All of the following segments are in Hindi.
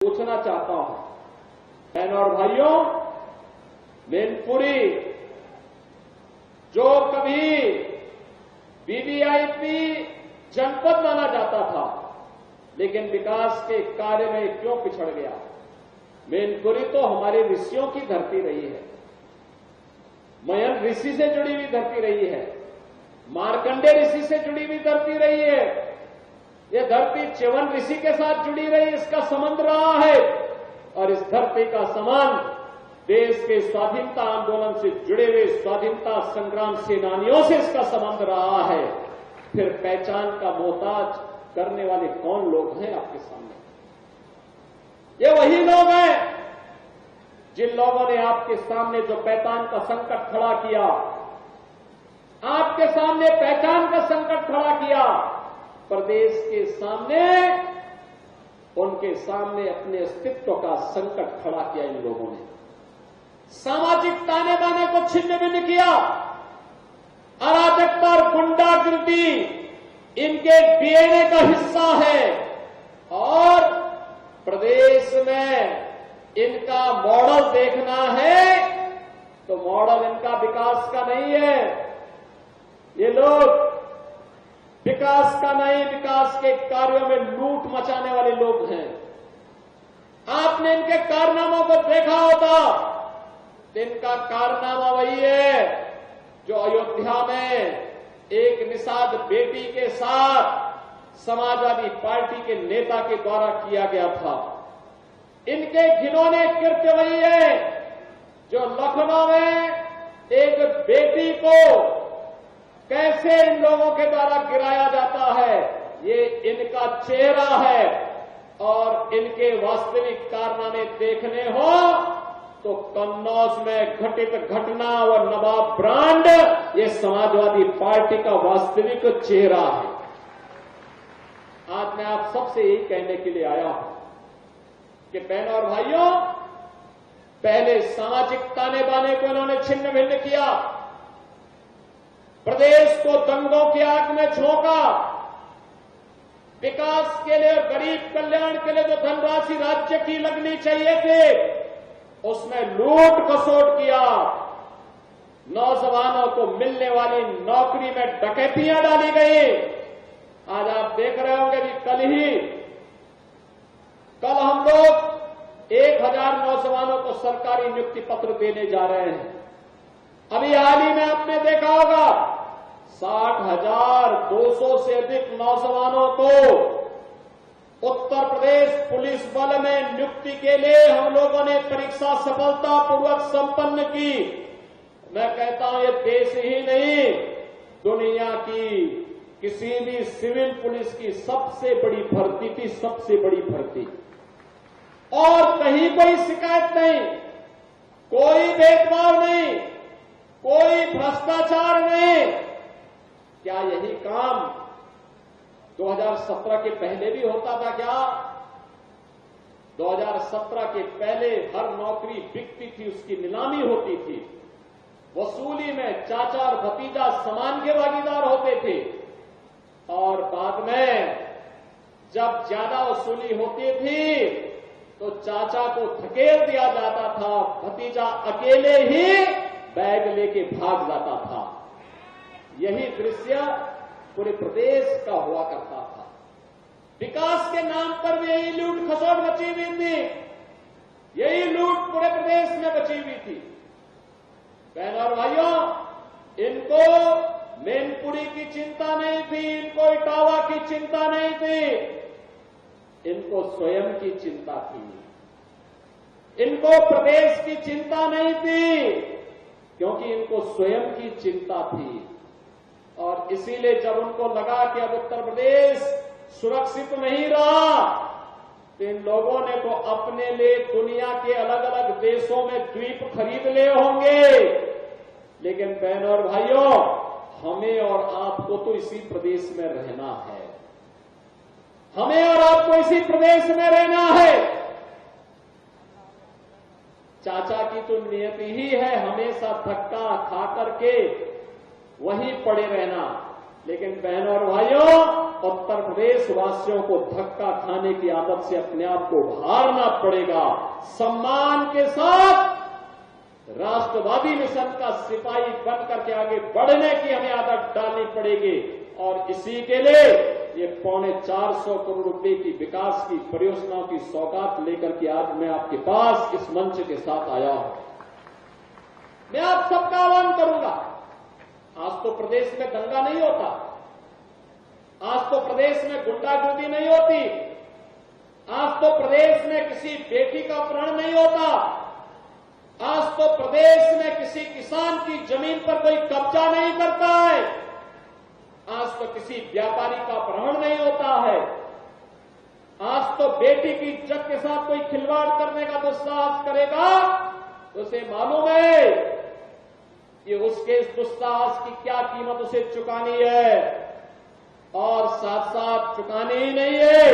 पूछना चाहता हूं, बहनों और भाइयों, मैनपुरी जो कभी वीवीआईपी जनपद माना जाता था, लेकिन विकास के कार्य में क्यों पिछड़ गया? मैनपुरी तो हमारे ऋषियों की धरती रही है, मयन ऋषि से जुड़ी हुई धरती रही है, मार्कंडे ऋषि से जुड़ी हुई धरती रही है। यह धरती च्यवन ऋषि के साथ जुड़ी रही, इसका संबंध रहा है। और इस धरती का संबंध देश के स्वाधीनता आंदोलन से जुड़े हुए स्वाधीनता संग्राम सेनानियों से इसका संबंध रहा है। फिर पहचान का मोहताज करने वाले कौन लोग हैं आपके सामने? ये वही लोग हैं जिन लोगों ने आपके सामने जो पहचान का संकट खड़ा किया, आपके सामने पहचान का संकट खड़ा किया, प्रदेश के सामने, उनके सामने अपने अस्तित्व का संकट खड़ा किया। इन लोगों ने सामाजिक ताने बाने को छिन्न भिन्न किया। अराजकता और गुंडागिर्दी इनके डीएनए का हिस्सा है और प्रदेश में इनका मॉडल देखना है तो मॉडल इनका विकास का नहीं है। ये लोग विकास का नहीं, विकास के कार्यों में लूट मचाने वाले लोग हैं। आपने इनके कारनामों को देखा होता, इनका कारनामा वही है जो अयोध्या में एक निषाद बेटी के साथ समाजवादी पार्टी के नेता के द्वारा किया गया था। इनके घिनौने कृत्य वही है जो लखनऊ में एक बेटी को कैसे इन लोगों के द्वारा गिराया जाता है, ये इनका चेहरा है। और इनके वास्तविक कारनामे देखने हो तो कन्नौज में घटित घटना और नवाब ब्रांड ये समाजवादी पार्टी का वास्तविक चेहरा है। आज मैं आप सबसे यही कहने के लिए आया हूं कि बहनों और भाइयों, पहले सामाजिक ताने बाने को इन्होंने छिन्न भिन्न किया, प्रदेश को दंगों की आग में झोंका, विकास के लिए, गरीब कल्याण के लिए जो धनराशि राज्य की लगनी चाहिए थी उसमें लूट खसोट किया, नौजवानों को मिलने वाली नौकरी में डकैतियां डाली गई। आज आप देख रहे होंगे कि कल हम लोग 1000 नौजवानों को सरकारी नियुक्ति पत्र देने जा रहे हैं। अभी हाल ही में आपने देखा होगा 60,200 से अधिक नौजवानों को उत्तर प्रदेश पुलिस बल में नियुक्ति के लिए हम लोगों ने परीक्षा सफलतापूर्वक संपन्न की। मैं कहता हूं ये देश ही नहीं, दुनिया की किसी भी सिविल पुलिस की सबसे बड़ी भर्ती थी, सबसे बड़ी भर्ती। और कहीं कोई शिकायत नहीं, कोई भेदभाव नहीं, कोई भ्रष्टाचार नहीं। क्या यही काम 2017 के पहले भी होता था क्या? 2017 के पहले हर नौकरी बिकती थी, उसकी नीलामी होती थी, वसूली में चाचा और भतीजा समान के भागीदार होते थे। और बाद में जब ज्यादा वसूली होती थी तो चाचा को धकेल दिया जाता था, भतीजा अकेले ही बैग लेके भाग जाता था। यही दृश्य पूरे प्रदेश का हुआ करता था। विकास के नाम पर भी यही लूट खसोट मची हुई थी, यही लूट पूरे प्रदेश में बची हुई थी। बहनों और भाइयों, इनको मैनपुरी की चिंता नहीं थी, इनको इटावा की चिंता नहीं थी, इनको स्वयं की चिंता थी। इनको प्रदेश की चिंता नहीं थी क्योंकि इनको स्वयं की चिंता थी। और इसीलिए जब उनको लगा कि अब उत्तर प्रदेश सुरक्षित नहीं रहा तो इन लोगों ने तो अपने लिए दुनिया के अलग अलग देशों में द्वीप खरीद लिए होंगे। लेकिन बहनों और भाइयों, हमें और आपको तो इसी प्रदेश में रहना है, हमें और आपको इसी प्रदेश में रहना है। चाचा की तो नियति ही है हमेशा धक्का खा करके वहीं पड़े रहना। लेकिन बहनों और भाइयों, उत्तर प्रदेश वासियों को धक्का खाने की आदत से अपने आप को उभारना पड़ेगा। सम्मान के साथ राष्ट्रवादी मिशन का सिपाही बनकर के आगे बढ़ने की हमें आदत डालनी पड़ेगी और इसी के लिए ये 450 करोड़ रुपए की विकास की परियोजनाओं की सौगात लेकर के आज मैं आपके पास इस मंच के साथ आया हूं। मैं आप सबका आह्वान करूंगा, आज तो प्रदेश में दंगा नहीं होता, आज तो प्रदेश में गुंडागर्दी नहीं होती, आज तो प्रदेश में किसी बेटी का अपहरण नहीं होता, आज तो प्रदेश में किसी किसान की जमीन पर कोई कब्जा नहीं करता है, आज तो किसी व्यापारी का अपहरण नहीं होता है, आज तो बेटी की इज्जत के साथ कोई खिलवाड़ करने का दुस्साहस करेगा तो उसे मालूम है कि उसके इस दुस्साहस की क्या कीमत उसे चुकानी है और साथ साथ चुकानी ही नहीं है,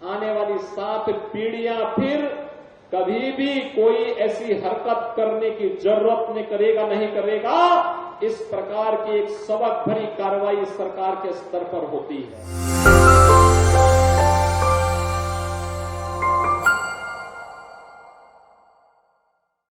आने वाली 7 पीढ़ियां फिर कभी भी कोई ऐसी हरकत करने की जरूरत नहीं करेगा। इस प्रकार की एक सबक भरी कार्रवाई सरकार के स्तर पर होती है।